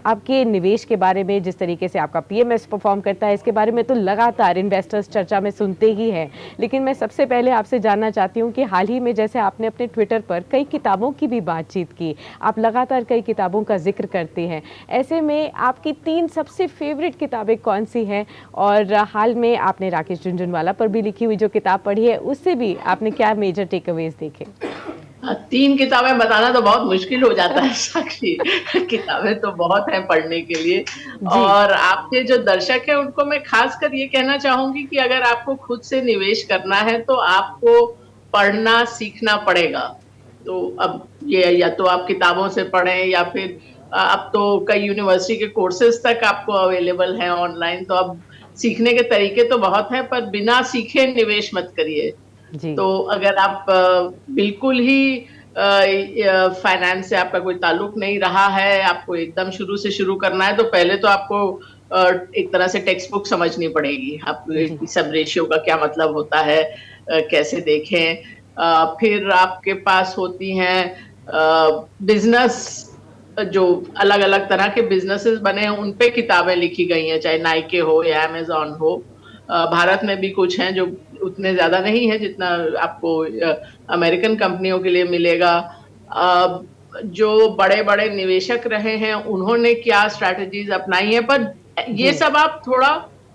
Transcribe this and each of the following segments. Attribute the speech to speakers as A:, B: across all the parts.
A: आपके निवेश के बारे में, जिस तरीके से आपका पीएमएस परफॉर्म करता है, इसके बारे में तो लगातार इन्वेस्टर्स चर्चा में सुनते ही हैं। लेकिन मैं सबसे पहले आपसे जानना चाहती हूँ कि हाल ही में जैसे आपने अपने ट्विटर पर कई किताबों की भी बातचीत की, आप लगातार कई किताबों का जिक्र करते हैं, ऐसे में आपकी 3 सबसे फेवरेट किताबें कौन सी हैं? और हाल में आपने राकेश झुनझुनवाला पर भी लिखी हुई जो किताब पढ़ी है, उससे भी आपने क्या मेजर टेकअवेज देखे?
B: 3 किताबें बताना तो बहुत मुश्किल हो जाता है साक्षी। किताबें तो बहुत हैं पढ़ने के लिए।
A: जी।
B: और आपके जो दर्शक हैं उनको मैं खासकर ये कहना चाहूंगी कि अगर आपको खुद से निवेश करना है तो आपको पढ़ना सीखना पड़ेगा। तो अब ये या तो आप किताबों से पढ़ें या फिर अब तो कई यूनिवर्सिटी के कोर्सेज तक आपको अवेलेबल हैं ऑनलाइन। तो अब सीखने के तरीके तो बहुत हैं, पर बिना सीखे निवेश मत करिए।
A: जी।
B: तो अगर आप बिल्कुल ही फाइनेंस से आपका कोई ताल्लुक नहीं रहा है, आपको एकदम शुरू से शुरू करना है, तो पहले तो आपको एक तरह से टेक्स्ट बुक समझनी पड़ेगी।
A: जी।
B: आपको सब रेशियो का क्या मतलब होता है, कैसे देखें। फिर आपके पास होती हैं बिजनेस, जो अलग अलग तरह के बिजनेसेस बने हैं उन पे किताबें लिखी गई हैं, चाहे नाइके हो या अमेजॉन हो। भारत में भी कुछ हैं जो उतने ज्यादा नहीं है जितना आपको अमेरिकन कंपनियों के लिए मिलेगा। जो बड़े बड़े निवेशक रहे हैं उन्होंने क्या स्ट्रैटेजीज अपनाई है, पर ये
A: जी।
B: सब आप थोड़ा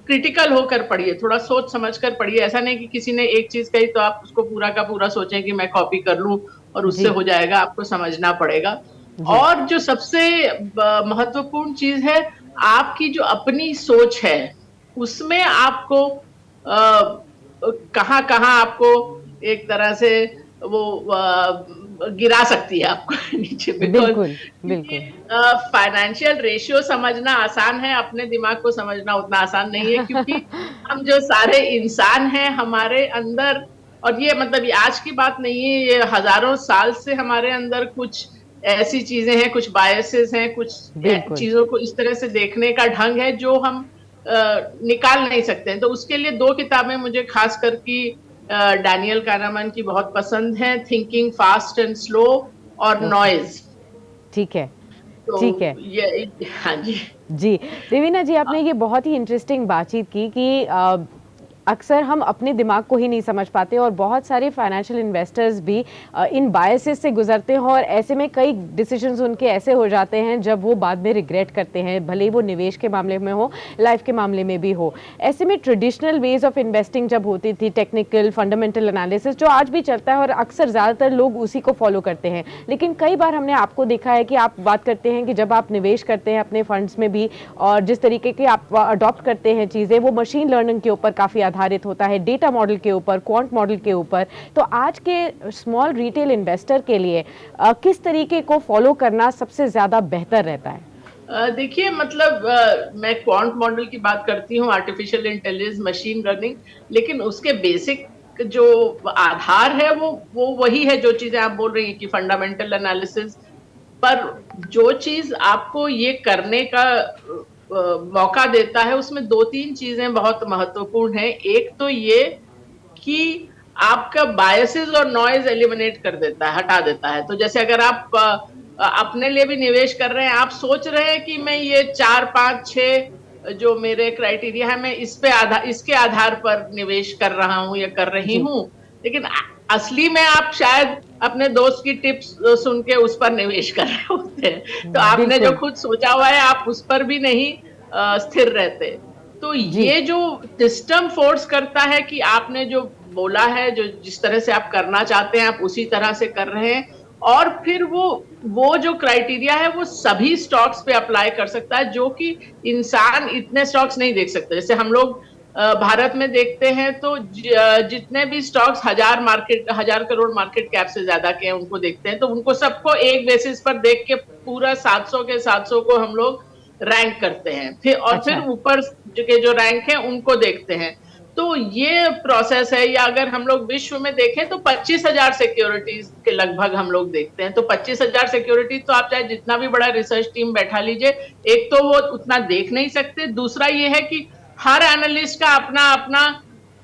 B: क्रिटिकल होकर पढ़िए, थोड़ा सोच समझ कर पढ़िए। ऐसा नहीं कि किसी ने एक चीज कही तो आप उसको पूरा का पूरा सोचें कि मैं कॉपी कर लूं और उससे
A: जी।
B: हो जाएगा। आपको समझना पड़ेगा।
A: जी।
B: और जो सबसे महत्वपूर्ण चीज है, आपकी जो अपनी सोच है उसमें आपको कहाँ कहाँ आपको एक तरह से वो गिरा सकती है आपको नीचे। बिकॉज
A: बिल्कुल।
B: क्योंकि
A: बिल्कुल।
B: फाइनेंशियल रेशियो समझना आसान है, अपने दिमाग को समझना उतना आसान नहीं है। क्योंकि हम जो सारे इंसान हैं हमारे अंदर, और ये मतलब ये आज की बात नहीं है, ये हजारों साल से हमारे अंदर कुछ ऐसी चीजें हैं, कुछ बायसेस हैं, कुछ
A: बिल्कुल।
B: चीजों को इस तरह से देखने का ढंग है जो हम निकाल नहीं सकते हैं। तो उसके लिए 2 किताबें मुझे खास करके डैनियल कानामन की बहुत पसंद है, थिंकिंग फास्ट एंड स्लो और
A: ओके।
B: नॉइज।
A: ठीक है।
B: तो
A: ठीक है।
B: ये, हाँ जी।
A: जी। देवीना जी, आपने ये बहुत ही इंटरेस्टिंग बातचीत की कि अक्सर हम अपने दिमाग को ही नहीं समझ पाते और बहुत सारे फाइनेंशियल इन्वेस्टर्स भी इन बायसेस से गुजरते हैं और ऐसे में कई डिसीजंस उनके ऐसे हो जाते हैं जब वो बाद में रिग्रेट करते हैं, भले ही वो निवेश के मामले में हो, लाइफ के मामले में भी हो। ऐसे में ट्रेडिशनल वेज ऑफ इन्वेस्टिंग जब होती थी, टेक्निकल फंडामेंटल एनालिसिस जो आज भी चलता है और अक्सर ज़्यादातर लोग उसी को फॉलो करते हैं, लेकिन कई बार हमने आपको देखा है कि आप बात करते हैं कि जब आप निवेश करते हैं अपने फंड्स में भी और जिस तरीके के आप अडॉप्ट करते हैं चीज़ें, वो मशीन लर्निंग के ऊपर काफ़ी आधारित होता है, डेटा मॉडल के ऊपर, क्वांट मॉडल के ऊपर। तो आज के स्मॉल रिटेल इन्वेस्टर के लिए किस तरीके को फॉलो करना सबसे ज्यादा बेहतर रहता है?
B: देखिए, मतलब मैं क्वांट मॉडल की बात करती हूँ, आर्टिफिशियल इंटेलिजेंस, मशीन लर्निंग, लेकिन उसके बेसिक जो आधार है वो वही है जो चीजें आप बोल रही हैं कि फंडामेंटल एनालिसिस। पर जो चीज आपको ये करने का मौका देता है उसमें 2-3 चीजें बहुत महत्वपूर्ण है। एक तो ये कि आपका बायसेस और नॉइज एलिमिनेट कर देता है, हटा देता है। तो जैसे अगर आप अपने लिए भी निवेश कर रहे हैं, आप सोच रहे हैं कि मैं ये 4, 5, 6 जो मेरे क्राइटेरिया है मैं इसके आधार पर निवेश कर रहा हूं या कर रही
A: जी।
B: हूं, लेकिन असली में आप शायद अपने दोस्त की टिप्स सुन के उस पर निवेश कर रहे होते हैं। तो आपने जो
A: बिल्कुल।
B: खुद सोचा हुआ है आप उस पर भी नहीं स्थिर रहते। तो
A: जी।
B: ये जो सिस्टम फोर्स करता है कि आपने जो बोला है, जो जिस तरह से आप करना चाहते हैं आप उसी तरह से कर रहे हैं। और फिर वो जो क्राइटेरिया है वो सभी स्टॉक्स पे अप्लाई कर सकता है, जो कि इंसान इतने स्टॉक्स नहीं देख सकते। जैसे हम लोग भारत में देखते हैं तो जितने भी स्टॉक्स 1000 करोड़ मार्केट कैप से ज्यादा के हैं उनको देखते हैं, तो उनको सबको एक बेसिस पर देख के पूरा 700 के 700 को हम लोग रैंक करते हैं। फिर
A: अच्छा।
B: ऊपर के जो रैंक है उनको देखते हैं। तो ये प्रोसेस है। या अगर हम लोग विश्व में देखें तो 25,000 सिक्योरिटीज के लगभग हम लोग देखते हैं। तो 25,000 सिक्योरिटीज तो आप चाहे जितना भी बड़ा रिसर्च टीम बैठा लीजिए, एक तो वो उतना देख नहीं सकते, दूसरा ये है कि हर एनालिस्ट का अपना अपना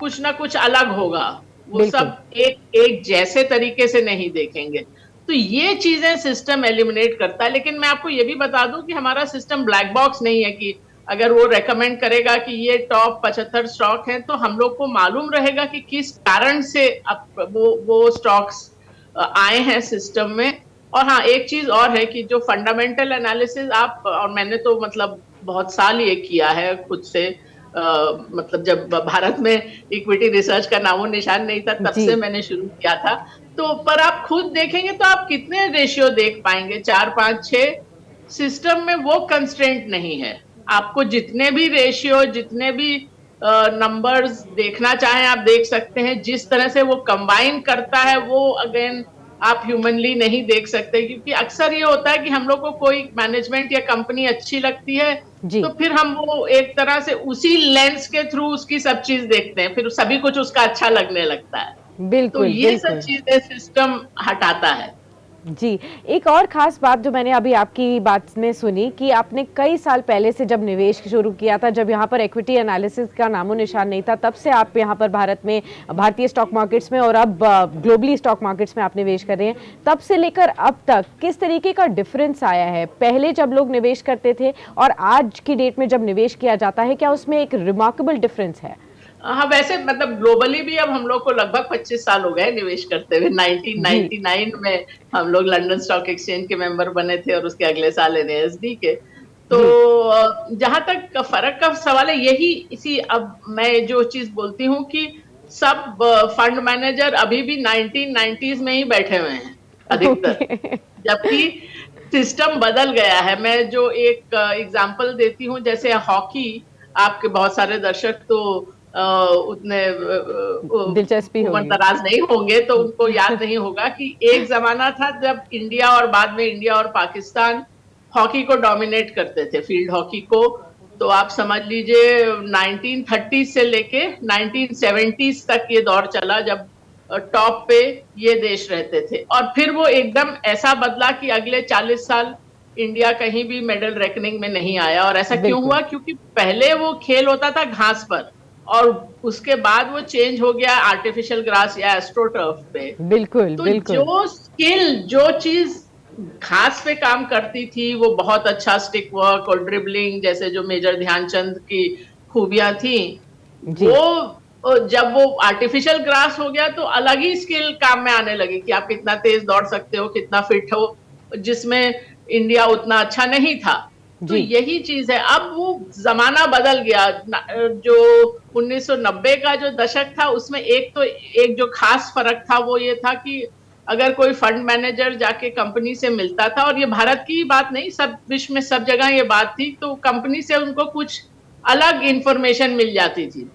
B: कुछ ना कुछ अलग होगा। वो
A: बिल्कुल।
B: सब एक एक जैसे तरीके से नहीं देखेंगे। तो ये चीजें सिस्टम एलिमिनेट करता है। लेकिन मैं आपको ये भी बता दूं कि हमारा सिस्टम ब्लैक बॉक्स नहीं है कि अगर वो रेकमेंड करेगा कि ये टॉप 75 स्टॉक हैं तो हम लोग को मालूम रहेगा कि किस कारण से अब वो स्टॉक्स आए हैं सिस्टम में। और हाँ, एक चीज और है कि जो फंडामेंटल एनालिसिस आप, और मैंने तो मतलब बहुत साल ये किया है खुद से, मतलब जब भारत में इक्विटी रिसर्च का नामो निशान नहीं था तब
A: जी
B: से मैंने शुरू किया था। तो पर आप खुद देखेंगे तो आप कितने रेशियो देख पाएंगे, 4 5 6। सिस्टम में वो कंस्ट्रेंट नहीं है। आपको जितने भी रेशियो, जितने भी नंबर्स देखना चाहें आप देख सकते हैं। जिस तरह से वो कंबाइन करता है वो अगेन आप ह्यूमनली नहीं देख सकते, क्योंकि अक्सर ये होता है कि हम लोग को कोई मैनेजमेंट या कंपनी अच्छी लगती है
A: जी
B: तो फिर हम वो एक तरह से उसी लेंस के थ्रू उसकी सब चीज देखते हैं, फिर सभी कुछ उसका अच्छा लगने लगता है। तो
A: बिल्कुल
B: ये सब
A: बिल्कुल।
B: चीजें सिस्टम हटाता है।
A: जी, एक और ख़ास बात जो मैंने अभी आपकी बात में सुनी कि आपने कई साल पहले से जब निवेश शुरू किया था, जब यहाँ पर इक्विटी एनालिसिस का नामो-निशान नहीं था, तब से आप यहाँ पर भारत में भारतीय स्टॉक मार्केट्स में और अब ग्लोबली स्टॉक मार्केट्स में आप निवेश कर रहे हैं। तब से लेकर अब तक किस तरीके का डिफरेंस आया है? पहले जब लोग निवेश करते थे और आज की डेट में जब निवेश किया जाता है, क्या उसमें एक रिमार्केबल डिफरेंस है?
B: हाँ, वैसे मतलब ग्लोबली भी अब हम लोग को लगभग 25 साल हो गए निवेश करते हुए।
A: जी
B: 1999 में हम लोग लंदन स्टॉक एक्सचेंज के मेंबर बने थे और उसके अगले साल एनएएसडी के। तो
A: जी
B: जहां तक फर्क का सवाल है, यही इसी अब मैं जो चीज बोलती हूँ कि सब फंड मैनेजर अभी भी 1990s में ही बैठे हुए हैं अधिकतर,
A: ओके
B: जबकि सिस्टम बदल गया है। मैं जो एक एग्जांपल देती हूँ, जैसे हॉकी, आपके बहुत सारे दर्शक तो उतने
A: दिलचस्पी
B: उम्र
A: होगी।
B: दराज नहीं होंगे तो उनको याद नहीं होगा कि एक जमाना था जब इंडिया और बाद में इंडिया और पाकिस्तान हॉकी को डोमिनेट करते थे, फील्ड हॉकी को। तो आप समझ लीजिए 1930 से लेके 1970s तक ये दौर चला जब टॉप पे ये देश रहते थे। और फिर वो एकदम ऐसा बदला कि अगले 40 साल इंडिया कहीं भी मेडल रेकनिंग में नहीं आया। और ऐसा क्यों
A: बिल्कुल
B: हुआ? क्योंकि पहले वो खेल होता था घास पर और उसके बाद वो चेंज हो गया आर्टिफिशियल ग्रास या एस्ट्रोटर्फ पे।
A: बिल्कुल
B: तो
A: बिल्कुल।
B: जो स्किल, जो चीज घास पे काम करती थी, वो बहुत अच्छा स्टिक वर्क और ड्रिबलिंग जैसे जो मेजर ध्यानचंद की खूबियां थी,
A: जी
B: वो जब वो आर्टिफिशियल ग्रास हो गया तो अलग ही स्किल काम में आने लगी कि आप कितना तेज दौड़ सकते हो, कितना फिट हो, जिसमें इंडिया उतना अच्छा नहीं था। तो
A: जी
B: यही चीज है, अब वो जमाना बदल गया। जो 1990 का जो दशक था उसमें एक जो खास फर्क था वो ये था कि अगर कोई फंड मैनेजर जाके कंपनी से मिलता था, और ये भारत की बात नहीं, सब विश्व में सब जगह ये बात थी, तो कंपनी से उनको कुछ अलग इंफॉर्मेशन मिल जाती थी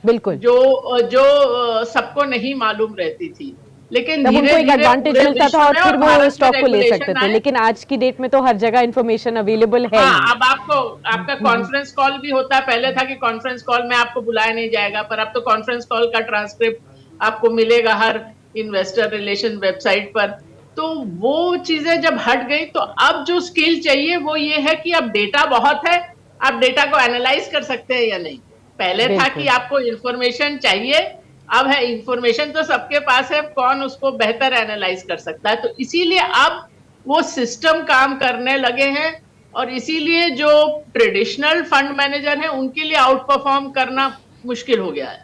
A: बिल्कुल।
B: जो जो सबको नहीं मालूम रहती थी। लेकिन
A: तब उनको
B: धीरे
A: एक
B: धीरे
A: एडवांटेज
B: पूरे
A: मिलता
B: विश्व
A: था और
B: में
A: फिर
B: और
A: वो
B: भारत में
A: स्टॉक को ले सकते
B: रेगुलेशन
A: थे,
B: आए।
A: लेकिन आज की डेट में तो हर जगह इंफॉर्मेशन अवेलेबल है
B: हाँ,
A: ही।
B: अब आपको आपका कॉन्फ्रेंस कॉल भी होता है। पहले था कि कॉन्फ्रेंस कॉल में आपको बुलाया नहीं जाएगा, पर अब तो कॉन्फ्रेंस कॉल का ट्रांसक्रिप्ट आपको मिलेगा हर इन्वेस्टर रिलेशन वेबसाइट पर। तो वो चीजें जब हट गई तो अब जो स्किल चाहिए वो ये है कि अब डेटा बहुत है, आप डेटा को एनालाइज कर सकते हैं या नहीं। पहले था कि
A: बिल्कुल
B: आपको इंफॉर्मेशन चाहिए, अब है इंफॉर्मेशन तो सबके पास है, कौन उसको बेहतर एनालाइज कर सकता है। तो इसीलिए अब वो सिस्टम काम करने लगे हैं, और इसीलिए जो ट्रेडिशनल फंड मैनेजर हैं उनके लिए आउट परफॉर्म करना मुश्किल हो गया है।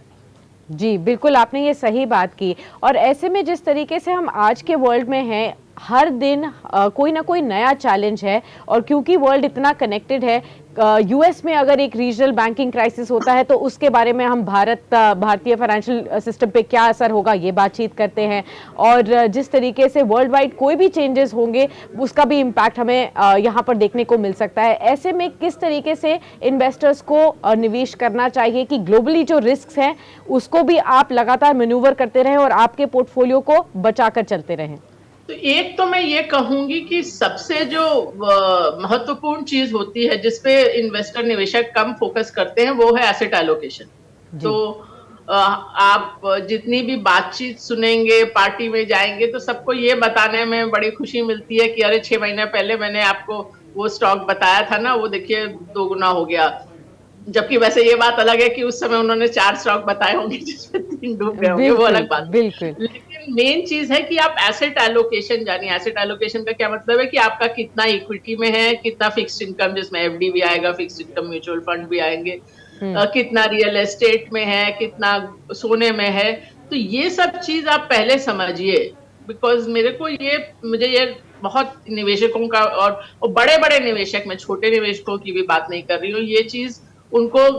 A: जी, बिल्कुल आपने ये सही बात की। और ऐसे में जिस तरीके से हम आज के वर्ल्ड में हैं, हर दिन कोई ना कोई नया चैलेंज है। और क्योंकि वर्ल्ड इतना कनेक्टेड है, यूएस में अगर एक रीजनल बैंकिंग क्राइसिस होता है तो उसके बारे में हम भारतीय फाइनेंशियल सिस्टम पे क्या असर होगा ये बातचीत करते हैं। और जिस तरीके से वर्ल्ड वाइड कोई भी चेंजेस होंगे उसका भी इम्पैक्ट हमें यहाँ पर देखने को मिल सकता है। ऐसे में किस तरीके से इन्वेस्टर्स को निवेश करना चाहिए कि ग्लोबली जो रिस्क हैं उसको भी आप लगातार मैन्यूवर करते रहें और आपके पोर्टफोलियो को बचाकर चलते रहें?
B: तो एक तो मैं ये कहूंगी कि सबसे जो महत्वपूर्ण चीज होती है जिसपे इन्वेस्टर, निवेशक कम फोकस करते हैं, वो है एसेट एलोकेशन। तो
A: जी
B: आप जितनी भी बातचीत सुनेंगे, पार्टी में जाएंगे, तो सबको ये बताने में बड़ी खुशी मिलती है कि अरे 6 महीने पहले मैंने आपको वो स्टॉक बताया था ना, वो देखिए 2 गुना हो गया। जबकि वैसे ये बात अलग है कि उस समय उन्होंने 4 स्टॉक बताए होंगे जिसमें 3 डूब गए होंगे, वो अलग
A: बिल्कुल
B: बात।
A: बिल्कुल।
B: लेकिन लेकिन मेन चीज है कि आप एसेट एलोकेशन जानिए। एसेट एलोकेशन का क्या मतलब है कि आपका कितना इक्विटी में है, कितना फिक्स्ड इनकम जिसमें एफडी भी आएगा, फिक्स्ड इनकम म्यूचुअल फंड भी आएंगे, कितना रियल एस्टेट में है, कितना सोने में है। तो ये सब चीज आप पहले समझिए, बिकॉज मुझे ये बहुत निवेशकों का, और बड़े बड़े निवेशक, मैं छोटे निवेशकों की भी बात नहीं कर रही हूँ, ये चीज उनको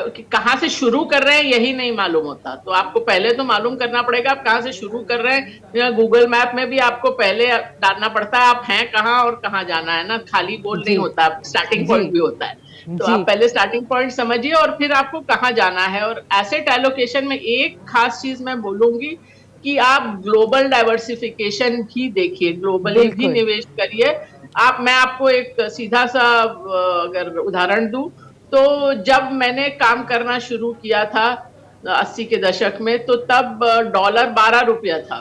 B: कि कहाँ से शुरू कर रहे हैं यही नहीं मालूम होता। तो आपको पहले तो मालूम करना पड़ेगा आप कहाँ से शुरू कर रहे हैं। गूगल मैप में भी आपको पहले डालना पड़ता है आप हैं कहाँ और कहाँ जाना है ना, खाली बोल नहीं होता, स्टार्टिंग पॉइंट भी होता है। तो आप पहले स्टार्टिंग पॉइंट समझिए और फिर आपको कहाँ जाना है। और एसेट एलोकेशन में एक खास चीज मैं बोलूंगी कि आप ग्लोबल डाइवर्सिफिकेशन भी देखिए, ग्लोबली भी निवेश करिए। मैं आपको एक सीधा सा अगर उदाहरण दूं, तो जब मैंने काम करना शुरू किया था 80 के दशक में, तो तब डॉलर 12 रुपया था।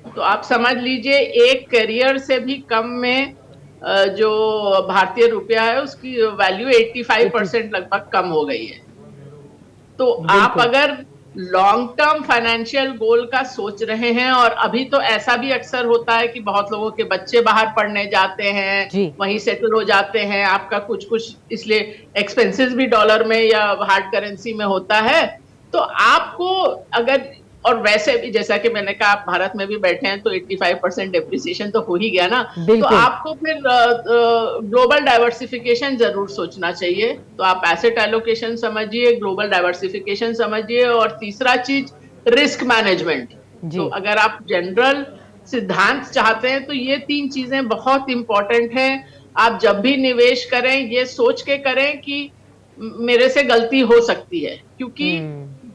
B: तो आप समझ लीजिए एक करियर से भी कम में जो भारतीय रुपया है उसकी वैल्यू 85% लगभग कम हो गई है। तो आप अगर लॉन्ग टर्म फाइनेंशियल गोल का सोच रहे हैं, और अभी तो ऐसा भी अक्सर होता है कि बहुत लोगों के बच्चे बाहर पढ़ने जाते हैं, वहीं सेटल हो जाते हैं, आपका कुछ कुछ इसलिए एक्सपेंसेस भी डॉलर में या हार्ड करेंसी में होता है। तो आपको अगर, और वैसे भी जैसा कि मैंने कहा आप भारत में भी बैठे हैं तो 85% डेप्रिसिएशन तो हो ही गया ना, तो आपको फिर ग्लोबल डाइवर्सिफिकेशन जरूर सोचना चाहिए। तो आप एसेट एलोकेशन समझिए, ग्लोबल डाइवर्सिफिकेशन समझिए, और तीसरा चीज रिस्क मैनेजमेंट। तो अगर आप जनरल सिद्धांत चाहते हैं तो ये 3 चीजें बहुत इंपॉर्टेंट हैं। आप जब भी निवेश करें ये सोच के करें कि मेरे से गलती हो सकती है, क्योंकि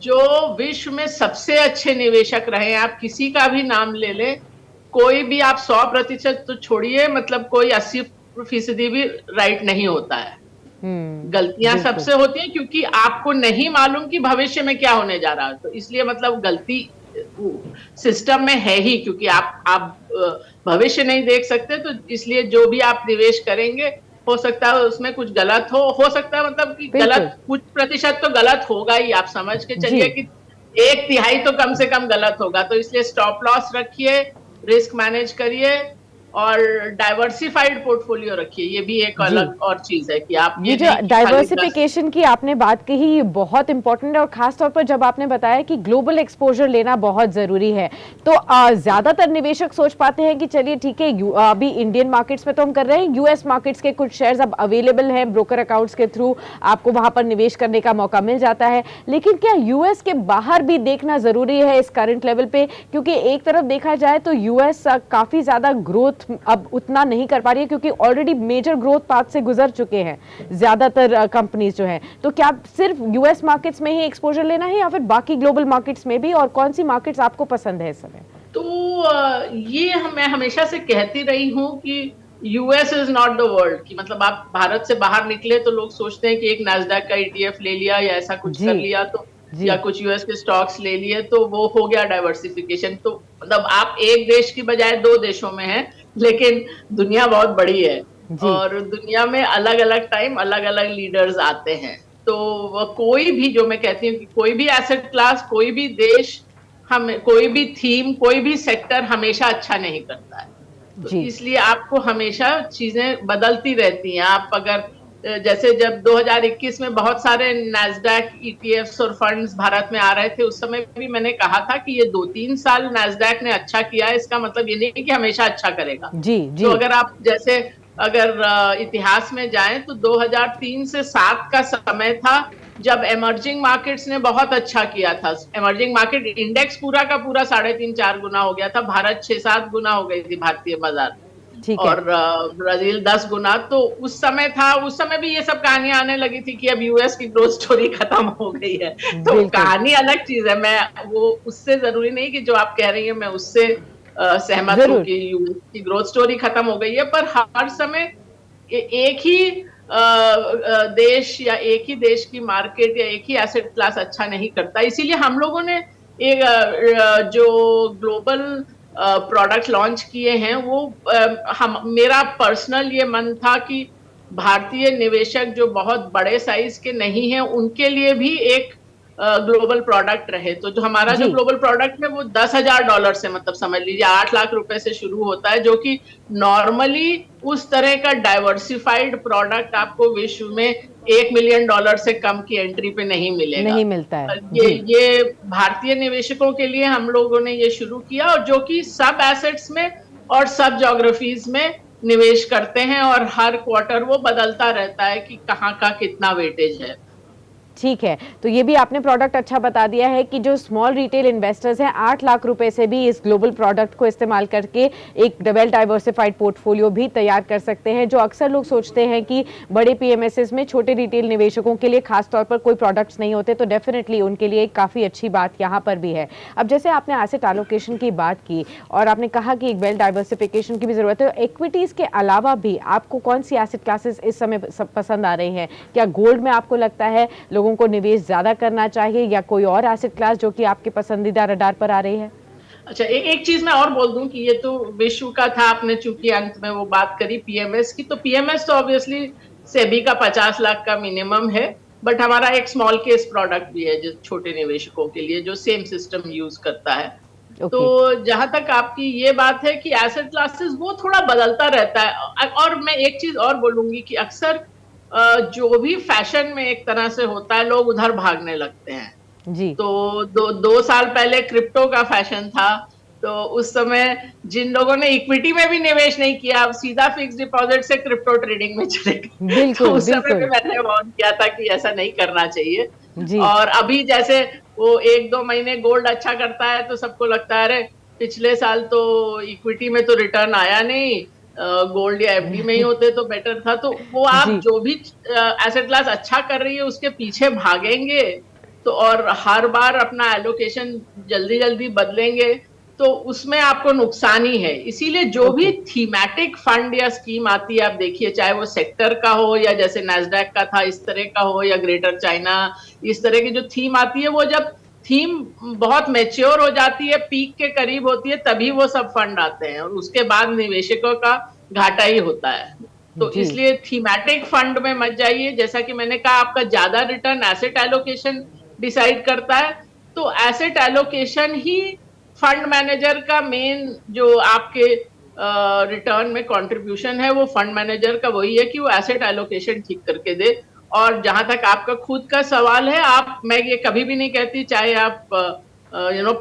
B: जो विश्व में सबसे अच्छे निवेशक रहे, आप किसी का भी नाम ले लें, कोई भी, आप 100% तो छोड़िए, मतलब कोई 80% भी राइट नहीं होता है। गलतियां सबसे होती हैं क्योंकि आपको नहीं मालूम कि भविष्य में क्या होने जा रहा है। तो इसलिए मतलब गलती सिस्टम में है ही, क्योंकि आप भविष्य नहीं देख सकते। तो इसलिए जो भी आप निवेश करेंगे हो सकता है उसमें कुछ गलत हो सकता है, मतलब कि गलत कुछ प्रतिशत तो गलत होगा ही। आप समझ के चलिए कि 1/3 तो कम से कम गलत होगा। तो इसलिए स्टॉप लॉस रखिए, रिस्क मैनेज करिए, और डाइवर्सिफाइड पोर्टफोलियो रखिए। ये भी एक अलग और चीज है कि आप
A: ये जो डाइवर्सिफिकेशन की आपने बात कही ये बहुत इंपॉर्टेंट है, और खास तौर पर जब आपने बताया कि ग्लोबल एक्सपोजर लेना बहुत जरूरी है, तो ज्यादातर निवेशक सोच पाते हैं कि चलिए ठीक है, अभी इंडियन मार्केट्स में तो हम कर रहे हैं, यूएस मार्केट्स के कुछ शेयर्स अब अवेलेबल हैं, ब्रोकर अकाउंट्स के थ्रू आपको वहां पर निवेश करने का मौका मिल जाता है। लेकिन क्या यूएस के बाहर भी देखना जरूरी है इस करंट लेवल पे? क्योंकि एक तरफ देखा जाए तो यूएस काफी ज्यादा ग्रोथ अब उतना नहीं कर पा रही है, क्योंकि ऑलरेडी मेजर ग्रोथ पाथ से गुजर चुके हैं ज्यादातर कंपनीज जो हैं। तो क्या सिर्फ यूएस मार्केट्स में ही एक्सपोजर लेना है या फिर बाकी ग्लोबल मार्केट्स में भी, और कौन सी मार्केट्स आपको पसंद है इस समय?
B: तो ये मैं हमेशा से कहती रही हूं कि US is not the world, कि मतलब आप भारत से बाहर निकले तो लोग सोचते हैं कि एक नैस्डैक का ईटीएफ ले लिया या ऐसा कुछ कर लिया, तो या कुछ यूएस के स्टॉक्स ले लिए तो वो हो गया डाइवर्सिफिकेशन। तो मतलब आप एक देश की बजाय 2 देशों में हैं, लेकिन दुनिया बहुत बड़ी है, और दुनिया में अलग अलग टाइम अलग अलग लीडर्स आते हैं। तो कोई भी, जो मैं कहती हूँ कि कोई भी एसेट क्लास, कोई भी देश, कोई भी थीम, कोई भी सेक्टर हमेशा अच्छा नहीं करता है। तो इसलिए आपको हमेशा चीजें बदलती रहती हैं। आप अगर जैसे जब 2021 में बहुत सारे नैस्डैक ईटीएफ्स और फंड्स भारत में आ रहे थे, उस समय भी मैंने कहा था कि ये 2-3 साल नैस्डैक ने अच्छा किया है, इसका मतलब ये नहीं कि हमेशा अच्छा करेगा। तो अगर आप जैसे इतिहास में जाएं तो 2003 से 7 का समय था जब इमर्जिंग मार्केट्स ने बहुत अच्छा किया था। इमर्जिंग मार्केट इंडेक्स पूरा का पूरा 3.5-4 गुना हो गया था, भारत 6-7 गुना हो गई थी भारतीय बाजार, और ब्राजील 10 गुना। तो उस समय था, उस समय भी ये सब कहानियां आने लगी थी कि अब यूएस की ग्रोथ स्टोरी खत्म हो गई है। तो कहानी अलग चीज है, मैं वो उससे जरूरी नहीं कि जो आप कह रही हैं मैं उससे सहमत हूँ कि यूएस की ग्रोथ स्टोरी खत्म हो गई है। पर हर समय एक ही देश या एक ही देश की मार्केट या एक ही एसेट क्लास अच्छा नहीं करता। इसीलिए हम लोगों ने एक जो ग्लोबल प्रोडक्ट लॉन्च किए हैं, वो मेरा पर्सनल ये मन था कि भारतीय निवेशक जो बहुत बड़े साइज के नहीं हैं उनके लिए भी एक ग्लोबल प्रोडक्ट रहे, तो जो हमारा जो
A: जी।
B: ग्लोबल प्रोडक्ट है वो $10,000 से, मतलब समझ लीजिए 8 लाख रुपए से शुरू होता है, जो कि नॉर्मली उस तरह का डाइवर्सिफाइड प्रोडक्ट आपको विश्व में $1 मिलियन से कम की एंट्री पे नहीं मिलेगा।
A: नहीं मिलता है।
B: ये
A: जी।
B: ये भारतीय निवेशकों के लिए हम लोगों ने ये शुरू किया, और जो कि सब एसेट्स में और सब ज्योग्राफीज में निवेश करते हैं, और हर क्वार्टर वो बदलता रहता है कि कहाँ का कितना वेटेज है।
A: ठीक है, तो ये भी आपने प्रोडक्ट अच्छा बता दिया है कि जो स्मॉल रिटेल इन्वेस्टर्स हैं 8 लाख रुपए से भी इस ग्लोबल प्रोडक्ट को इस्तेमाल करके एक डबल डाइवर्सिफाइड पोर्टफोलियो भी तैयार कर सकते हैं। जो अक्सर लोग सोचते हैं कि बड़े पीएमएसएस में छोटे रिटेल निवेशकों के लिए खास तौर पर कोई प्रोडक्ट्स नहीं होते, तो डेफिनेटली उनके लिए एक काफ़ी अच्छी बात यहाँ पर भी है। अब जैसे आपने एसेट एलोकेशन की बात की और आपने कहा कि एक वेल डाइवर्सिफिकेशन की भी जरूरत है, इक्विटीज़ के अलावा भी आपको कौन सी एसेट क्लासेस इस समय पसंद आ रही हैं? क्या गोल्ड में आपको लगता है लोगों को निवेश ज्यादा करना चाहिए, या कोई और एसेट क्लास जो कि आपके पसंदीदा रडार पर आ रही है?
B: अच्छा, एक चीज मैं और बोल दूं कि ये तो विश्व का था, आपने चूंकि अंत में वो बात करी पीएमएस की, तो पीएमएस तो ऑब्वियसली सेबी का 50 लाख का मिनिमम है, बट हमारा एक स्मॉल केस प्रोडक्ट भी है जो छोटे निवेशकों के लिए, जो सेम सिस्टम यूज करता है। तो जहां तक आपकी ये बात है कि एसेट क्लासेस वो थोड़ा बदलता रहता है, और मैं एक चीज और बोलूंगी कि अक्सर जो भी फैशन में एक तरह से होता है, लोग उधर भागने लगते हैं।
A: जी।
B: तो 2 साल पहले क्रिप्टो का फैशन था, तो उस समय जिन लोगों ने इक्विटी में भी निवेश नहीं किया, अब सीधा फिक्स डिपॉजिट से क्रिप्टो ट्रेडिंग में चले गए। तो
A: बिल्कुल
B: उस समय भी
A: बिल्कुल।
B: मैंने वार्न किया था कि ऐसा नहीं करना चाहिए।
A: जी।
B: और अभी जैसे वो 1-2 महीने गोल्ड अच्छा करता है तो सबको लगता है अरे पिछले साल तो इक्विटी में तो रिटर्न आया नहीं, गोल्ड या एफडी में ही होते तो बेटर था। तो वो आप
A: जी।
B: जो भी एसेट क्लास अच्छा कर रही है उसके पीछे भागेंगे, तो और हर बार अपना एलोकेशन जल्दी जल्दी बदलेंगे, तो उसमें आपको नुकसान ही है। इसीलिए जो भी थीमेटिक फंड या स्कीम आती है, आप देखिए चाहे वो सेक्टर का हो या जैसे नैस्डैक का था इस तरह का हो, या ग्रेटर चाइना, इस तरह की जो थीम आती है, वो जब थीम बहुत मैच्योर हो जाती है, पीक के करीब होती है, तभी वो सब फंड आते हैं, और उसके बाद निवेशकों का घाटा ही होता है। तो
A: जी।
B: इसलिए थीमेटिक फंड में मत जाइए। जैसा कि मैंने कहा, आपका ज्यादा रिटर्न एसेट एलोकेशन डिसाइड करता है, तो एसेट एलोकेशन ही फंड मैनेजर का मेन जो आपके रिटर्न में कंट्रीब्यूशन है, वो फंड मैनेजर का वही है कि वो एसेट एलोकेशन ठीक करके दे। और जहां तक आपका खुद का सवाल है, मैं ये कभी भी नहीं कहती, चाहे आप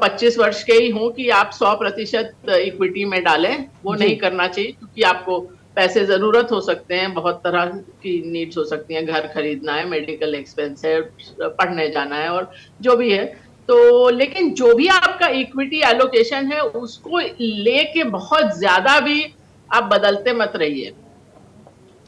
B: 25 वर्ष के ही हों, कि आप 100% इक्विटी में डालें, वो नहीं करना चाहिए, क्योंकि आपको पैसे जरूरत हो सकते हैं, बहुत तरह की नीड्स हो सकती हैं, घर खरीदना है, मेडिकल एक्सपेंस है, पढ़ने जाना है, और जो भी है। तो लेकिन जो भी आपका इक्विटी एलोकेशन है, उसको लेके बहुत ज्यादा भी आप बदलते मत रहिए।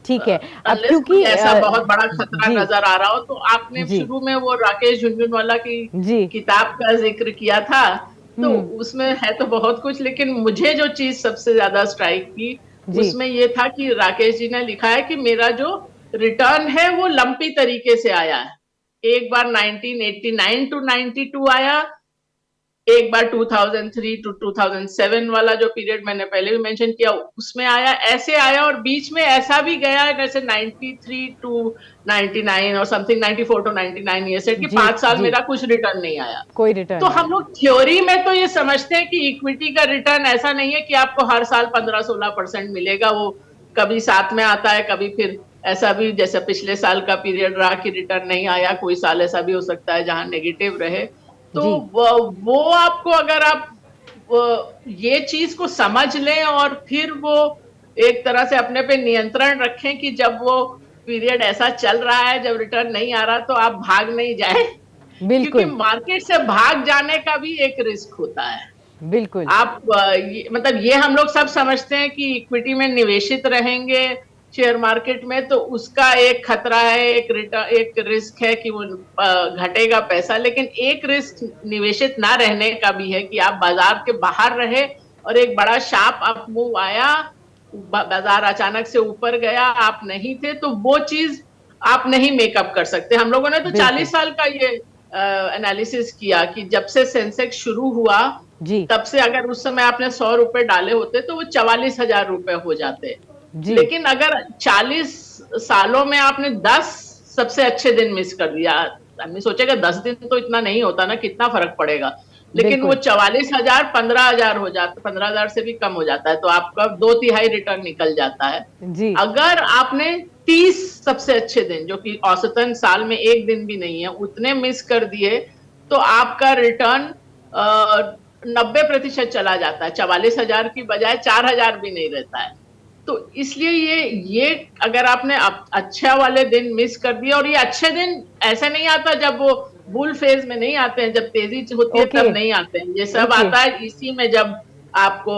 A: ठीक है। अब
B: अनलेस
A: क्योंकि
B: कोई ऐसा बहुत बड़ा खतरा
A: जी
B: नजर आ रहा हो। तो आपने
A: जी
B: शुरू में वो राकेश झुनझुनवाला की
A: जी।
B: किताब का जिक्र किया था, तो
A: हम्म।
B: उसमें है तो बहुत कुछ, लेकिन मुझे जो चीज सबसे ज्यादा स्ट्राइक की
A: जी।
B: उसमें ये था कि राकेश जी ने लिखा है कि मेरा जो रिटर्न है वो लंपी तरीके से आया है। एक बार 1989 टू 92 आया, एक बार 2003 टू 2007 वाला जो पीरियड मैंने पहले भी मेंशन किया उसमें आया, ऐसे आया, और बीच में ऐसा भी गया जैसे 93 टू 99 और समथिंग 94 टू 99, ये सेट कि
A: जी
B: 5 साल
A: जी।
B: मेरा कुछ रिटर्न नहीं आया।
A: कोई रिटर्न
B: तो
A: नहीं
B: हम
A: है।
B: लोग थ्योरी में तो ये समझते हैं कि इक्विटी का रिटर्न ऐसा नहीं है कि आपको हर साल 15-16% मिलेगा, वो कभी साथ में आता है, कभी फिर ऐसा भी जैसे पिछले साल का पीरियड रहा कि रिटर्न नहीं आया, कोई साल ऐसा भी हो सकता है जहां नेगेटिव रहे। तो
A: जी।
B: वो आपको, अगर आप ये चीज को समझ लें और फिर वो एक तरह से अपने पे नियंत्रण रखें कि जब वो पीरियड ऐसा चल रहा है जब रिटर्न नहीं आ रहा, तो आप भाग नहीं जाए, क्योंकि
A: बिल्कुल
B: मार्केट से भाग जाने का भी एक रिस्क होता है।
A: बिल्कुल।
B: आप मतलब ये हम लोग सब समझते हैं कि इक्विटी में निवेशित रहेंगे शेयर मार्केट में, तो उसका एक खतरा है, एक रिस्क है कि वो घटेगा पैसा, लेकिन एक रिस्क निवेशित ना रहने का भी है कि आप बाजार के बाहर रहे और एक बड़ा शार्प अप मूव आया, बाजार अचानक से ऊपर गया, आप नहीं थे, तो वो चीज आप नहीं मेकअप कर सकते। हम लोगों ने तो 40 साल का ये एनालिसिस किया कि जब से सेंसेक्स शुरू हुआ,
A: जी
B: तब से अगर उस समय आपने 100 रुपए डाले होते तो वो 44,000 रुपए हो जाते।
A: जी।
B: लेकिन अगर 40 सालों में आपने 10 सबसे अच्छे दिन मिस कर दिया, आदमी सोचेगा 10 दिन तो इतना नहीं होता ना, कितना फर्क पड़ेगा, लेकिन वो
A: बिल्कुल
B: 44,000 15,000 हो जाता, 15,000 से भी कम हो जाता है, तो आपका 2/3 रिटर्न निकल जाता है।
A: जी।
B: अगर आपने 30 सबसे अच्छे दिन, जो कि औसतन साल में एक दिन भी नहीं है, उतने मिस कर दिए, तो आपका रिटर्न 90% चला जाता है, 44,000 की बजाय 4,000 भी नहीं रहता है। तो इसलिए ये अगर आपने अच्छा वाले दिन मिस कर दिया, और ये अच्छे दिन ऐसे नहीं आता, जब वो बुल फेज में नहीं आते हैं, जब तेजी होती है
A: ओके
B: तब नहीं आते हैं, ये सब
A: ओके
B: आता है इसी में, जब आपको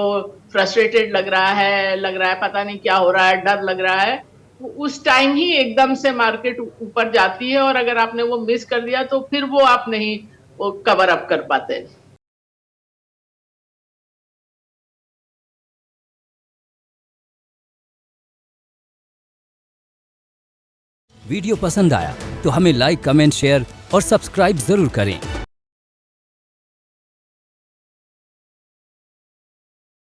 B: फ्रस्ट्रेटेड लग रहा है पता नहीं क्या हो रहा है, डर लग रहा है, उस टाइम ही एकदम से मार्केट ऊपर जाती है, और अगर आपने वो मिस कर दिया तो फिर वो आप नहीं वो कवर अप कर पाते।
C: वीडियो पसंद आया तो हमें लाइक, कमेंट, शेयर और सब्सक्राइब जरूर करें।